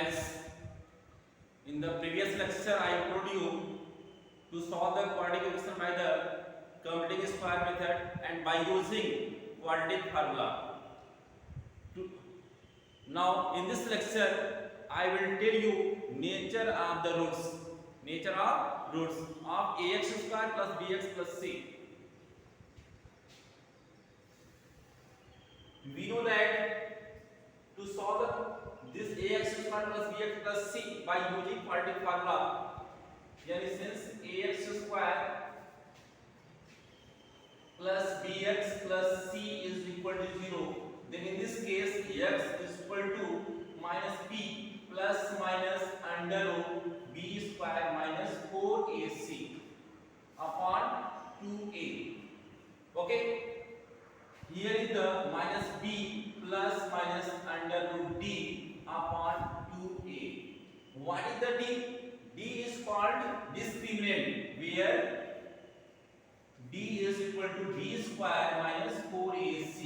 friends, in the previous lecture I told you to solve the quadratic equation by the completing square method and by using quadratic formula. Now in this lecture I will tell you nature of the roots of ax square plus bx plus c. We know that to solve this ax square plus bx plus c by using quadratic formula, yani since ax square plus bx plus c is equal to 0, then in this case x is equal to minus b plus minus under root b square minus 4ac upon 2a. Okay, here is the minus b plus minus under root d upon 2a. What is the d? D is called discriminant, where d is equal to b square minus 4ac.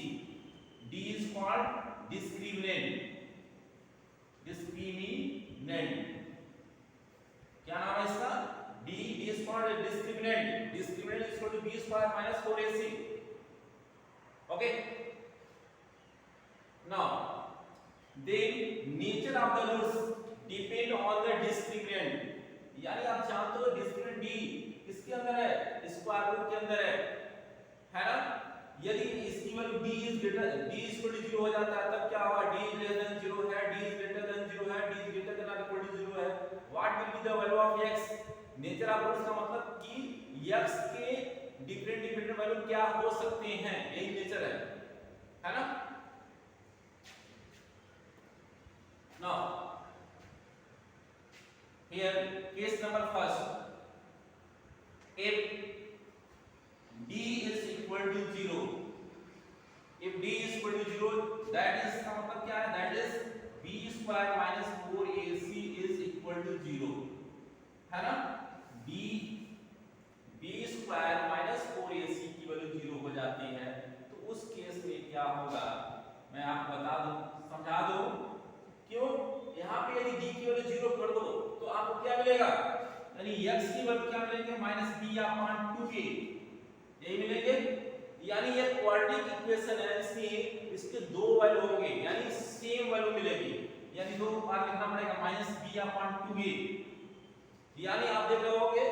D is called discriminant. क्या नाम है इसका? D is called discriminant. Discriminant is equal to b square minus 4ac. Okay. Now, then nature of the roots depend on the discriminant. यानी आप जानते हो discriminant d किसके अंदर है? स्क्वायर रूट के अंदर है ना? यदि इसकी value d is greater d is equal to 0 हो जाता है तब क्या होगा? d इज लेस देन 0 है, d इज ग्रेटर देन 0 है, d इज ग्रेटर देन और इक्वल टू 0 है. What will be the value of x? Nature of roots का मतलब कि x के डिफरेंट वैल्यू क्या हो सकते हैं, यही नेचर है ना? Now here case number first, if d is equal to 0, if d is equal to 0, that is का मतलब क्या है? That is b square minus 4ac is equal to 0, है ना? b square minus 4ac की value 0 हो जाती है, तो उस केस में क्या होगा मैं आपको बता दूं, समझा दूं. क्यों? यहाँ पे यदि d की वैल्यू 0 कर दो तो आपको क्या मिलेगा? यानी x की वैल्यू क्या मिलेंगे? माइनस b अपॉन 2a, यही मिलेंगे. यानी ये क्वाड्रेटिक इक्वेशन है, इसमें इसके दो वैल्यू होंगे, यानी सेम वैल्यू मिलेगी. यानी दो बार लिखना पड़ेगा माइनस b अपॉन 2a. यानी आप देख रहे होगे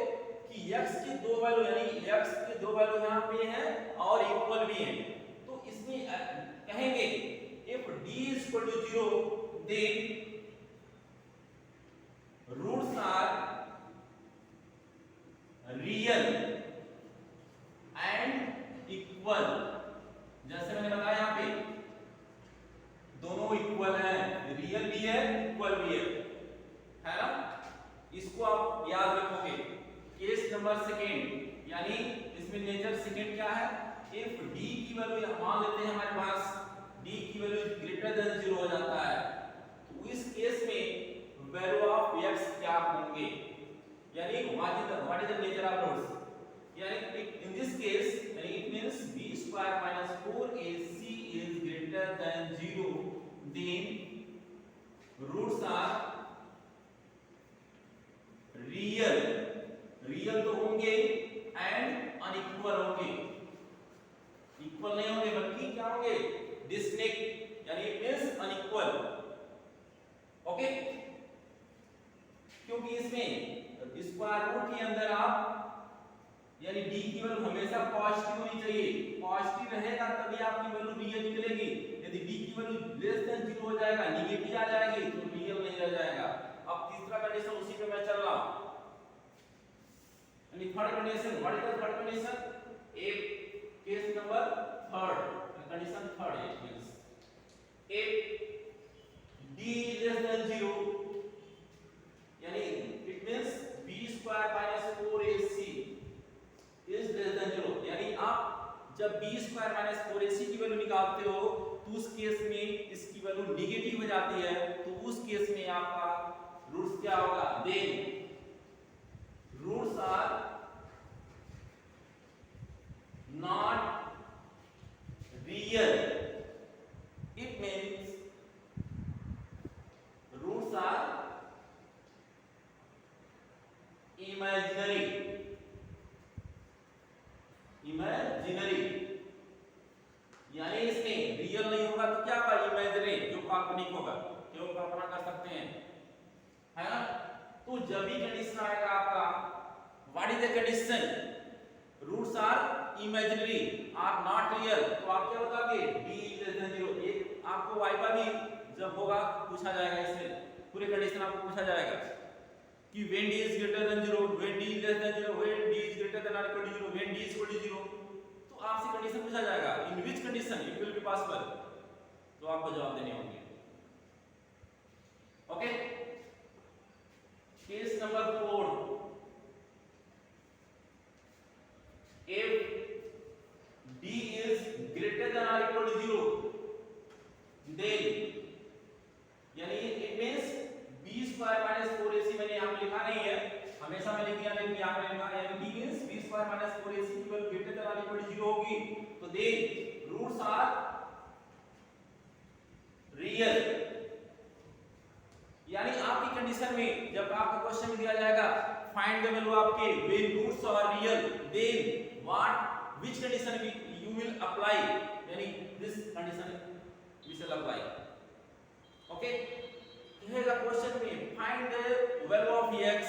कि x की दो वैल्यू, यानी x के दो वैल्यू यहाँ पे हैं और इक्वल भी हैं. तो इसमें कहेंगे if d is equal to 0, then roots are real and equal. जैसे मैंने बताया यहाँ पे दोनों इक्वल हैं, रियल भी है इक्वल भी है ना? इसको आप याद रखोगे. केस नंबर सेकेंड, यानी इसमें नेचर सेकेंड क्या है? इफ d की वैल्यू मान लेते हैं हमारे पास d की वैल्यू ग्रेटर देन 0 हो जाता है, तो इस केस में वैल्यू ऑफ x क्या होंगे? यानी what is the nature of roots? यानी इन दिस केस यानी it means b square minus 4ac is greater than 0, then roots are real तो होंगे एंड अनइक्वल होंगे. इक्वल नहीं होंगे बल्कि क्या होंगे? डिस्टिंक्ट, यानी इट मींस अनइक्वल. ओके, क्योंकि इसमें स्क्वायर रूट के अंदर आप यानी d की वैल्यू हमेशा पॉजिटिव होनी चाहिए. पॉजिटिव रहेगा तभी आपकी वैल्यू रियल निकलेगी. यदि d की वैल्यू लेस देन 0 हो जाएगा, नेगेटिव आ जाएगी, तो रियल नहीं रह जाएगा. अब तीसरा कंडीशन उसी पे मैं चल रहा हूं. यानी third condition, what is the third condition? if case number third, condition third, it means if d less than 0, यानी it means b square minus 4ac is less than 0. यानी आप जब b square minus 4ac की value निकालते हो तो उस case में इसकी वैल्यू नेगेटिव हो जाती है, तो उस केस में आपका रूट्स क्या होगा? then roots are not real. It means roots are यानी इसमें रियल नहीं होगा तो क्या होगा, इमेजिनरी, जो काल्पनिक होगा, जो कल्पना कर सकते हैं, है ना। तो जब भी कंडीशन आएगा आपका, what is the condition, roots are imaginary are not real, तो आप क्या बताओगे, d लेस देन 0। एक आपको वाइपा भी जब होगा पूछा जाएगा, इसमें पूरे कंडीशन आपको पूछा जाएगा कि when d is greater than 0, when d is less than 0, when d is greater than or equal to 0, when d is equal to 0, तो आपसे कंडीशन पूछा जाएगा, in which condition it will be possible, तो आपको जवाब देने होंगे। Okay, case number 4, if d is greater than or equal to 0, then यानी it means b square minus 4ac, मैंने यहां पे लिखा नहीं है, हमेशा मैं लिख दिया, लेकिन यहां पे लिखा है, यानी d means b square minus 4ac equal greater than और इक्वल टू 0 होगी, तो देन रूट्स आर रियल। यानी आपकी कंडीशन में जब आपको क्वेश्चन में दिया जाएगा find the value of k when roots are real, then what which condition you will apply, यानी this condition we shall apply. Okay, कहेगा क्वेश्चन में find the value of x,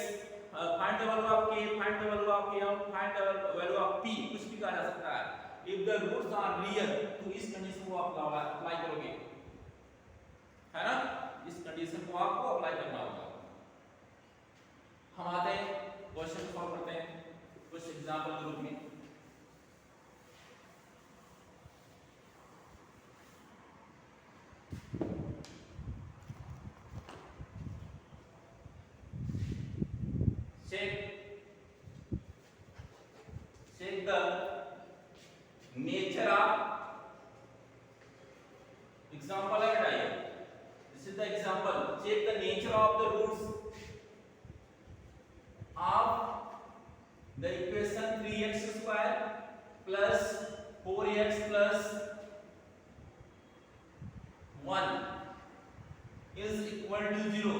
find the value of k, find the value of m, find the value of p, कुछ भी कहा जा सकता है। If the roots are real, तो इस कंडीशन को आप अप्लाई करोगे, है ना, इस कंडीशन को आपको अप्लाई करना होगा। हम आते हैं क्वेश्चन को सॉल्व करते हैं कुछ एग्जांपल के रूप में। check the nature of example है बेटा, ये this is the example, check the nature of the roots of the equation 3x square plus 4x plus 1 is equal to 0,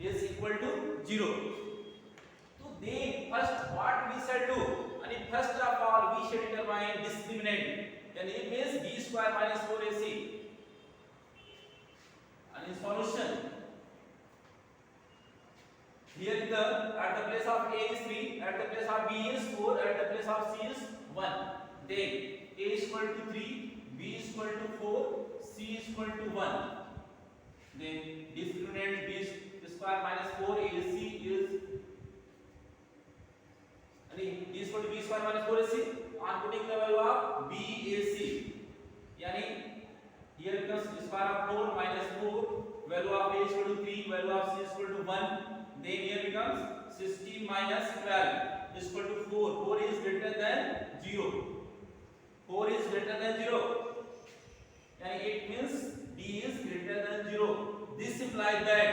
is equal to 0। तो then first what we shall do, and first of all we shall determine discriminant, and it means b square minus 4ac, and in solution here is the, at the place of a is 3, at the place of b is 4, at the place of c is 1, then a is equal to 3, b is equal to 4, c is equal to 1, then discriminant b square minus 4ac is, d is equal to b square minus 4ac, on putting the value of bac, yani here becomes square of 4 minus 4, value of a is equal to 3, value of c is equal to 1, then here becomes 16 minus 12 is equal to 4, 4 is greater than 0, 4 is greater than 0, yani it means d is greater than 0, this implies that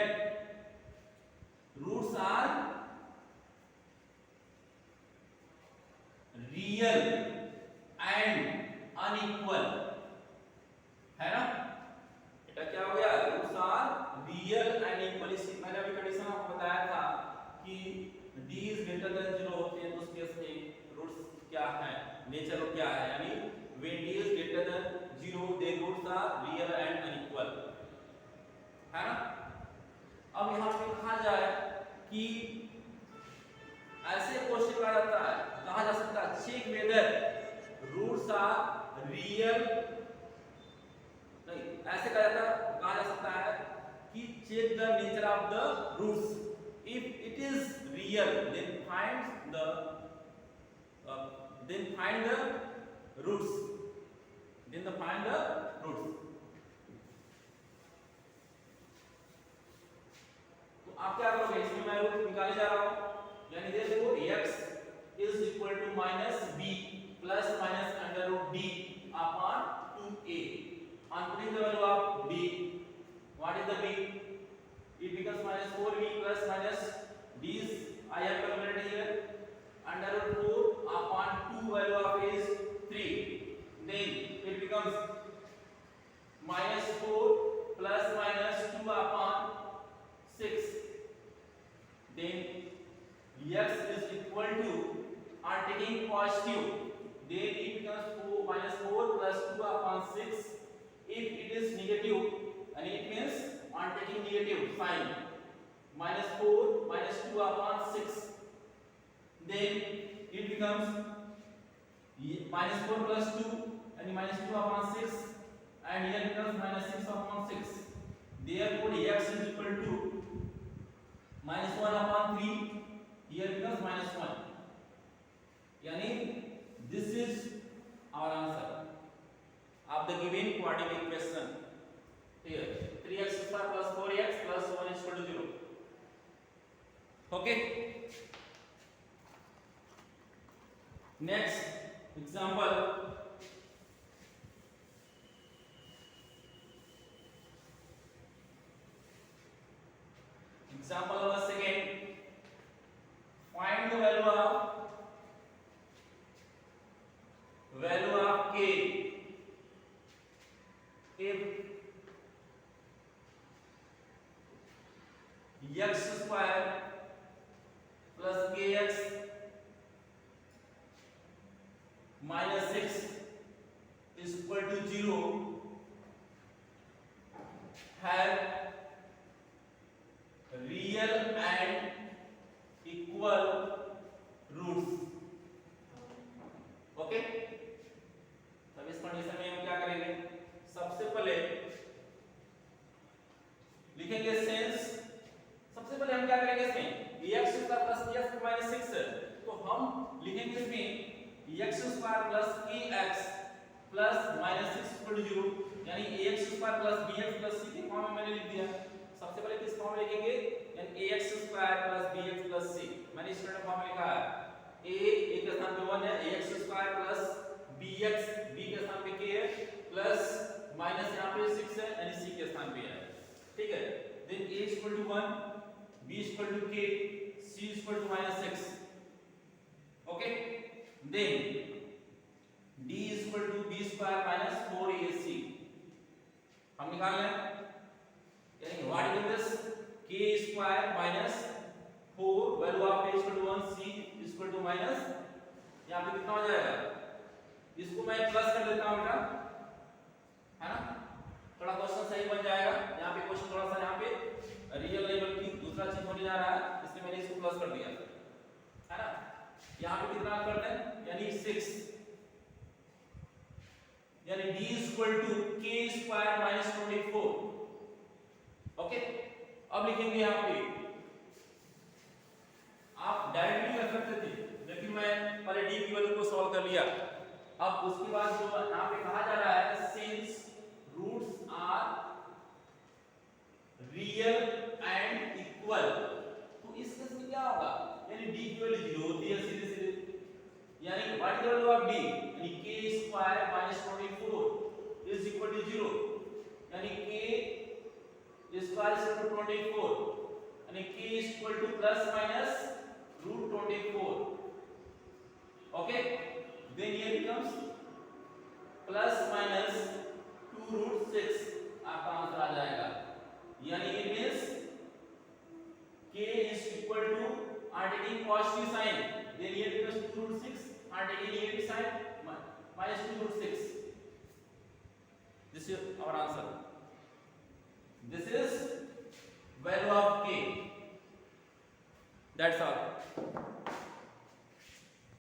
roots are real and unequal, है ना, এটা क्या हो गया, roots are real and equal. मैंने अभी condition आपको बताया था कि d इज ग्रेटर देन 0 होते हैं, तो उस केस में रूट्स क्या है, नेचर क्या है, यानी when d is greater than 0 then roots are real and unequal, है ना। अब यहाँ पे कहा जाए कि ऐसे क्वेश्चन आ जाता है, कहा जा सकता है check whether roots are real, नहीं ऐसे कहा जा सकता है कि check the nature of the roots, if it is real then find the roots, then find the roots। तो आप क्या करोगे, इसमें मैं रूट निकाले जा रहा हूं, यानी देखो x is equal to minus b plus minus under root d upon 2a, on putting the value of b, what is the b, it becomes minus 4b plus minus d is I have calculated here, under root 4 upon 2 value of a is 3, then it becomes minus 4 plus minus 2 upon 6, then x is equal to, on taking positive, then it becomes 4 minus 4 plus 2 find. Minus 4 minus 2 upon 6. Then it becomes minus 4 plus 2 and minus 2 upon 6, and here becomes minus 6 upon 6. Therefore x is equal to minus 1 upon 3. Here becomes minus 1. Yani this is our answer of the given quadratic equation. Here 3x square plus 4x plus 1 is equal to 0. Okay. Next example. Example number second. Find the value of k if x square plus kx minus 6 is equal to 0 have real and equal roots. Okay, तब इस condition में हम क्या करेंगे? सबसे पहले लिखेंगे sense. सबसे पहले हम क्या करेंगे इसमें? x square plus kx minus 6, तो हम लिखेंगे इसमें x square plus kx plus minus 6 equal to 0, यानी ax square plus bx plus c के फॉर्म में मैंने लिख दिया। सबसे पहले किस फॉर्म में लिखेंगे? यानी ax square plus bx plus c, मैंने स्टैंडर्ड फॉर्म में लिखा है। a के स्थान पे 1 है, ax square plus bx, b के स्थान पे k है, प्लस माइनस यहां पे 6 है, यानी c के स्थान पे है। ठीक है, then a equal to 1, b equal to k, c equal to minus 6। Okay, then d equal to b square minus 4ac हम निकाल लें। यानी what is this? k square minus 4 value of a equal to 1, c equal to minus, यहां पे कितना हो जाएगा? इसको मैं प्लस कर देता हूं बेटा, है ना, थोड़ा क्वेश्चन सही बन जाएगा। यहां पे क्वेश्चन थोड़ा सा यहां पे रियल लेवल की दूसरा चीज होने जा रहा है, इसलिए मैंने इसको प्लस कर दिया, है ना। यहां पे कितना कर दें? यानी 6, यानी d equal to k square minus 24। Okay, अब लिखेंगे यहां पे, आप डायरेक्टली कर सकते थे, लेकिन मैं पहले d की वैल्यू को सॉल्व कर लिया। अब उसके बाद जो यहां पे कहा जा रहा है, since roots are real and equal, तो इस केस में क्या होगा? यानी d की वैल्यू 0 होती है सीधे सीधे, यानी what is the value of d? यानी k square minus 24 is equal to 0, यानी k square is equal to 24, यानी k is equal to plus minus root 24। Okay, then ये becomes प्लस माइनस 2 रूट 6, आपका आंसर आ जाएगा। यानी it means k is equal to, are taking positive sign, then here becomes 2 root 6, are taking negative sign, minus 2 root 6. This is our answer. This is value of k. That's all.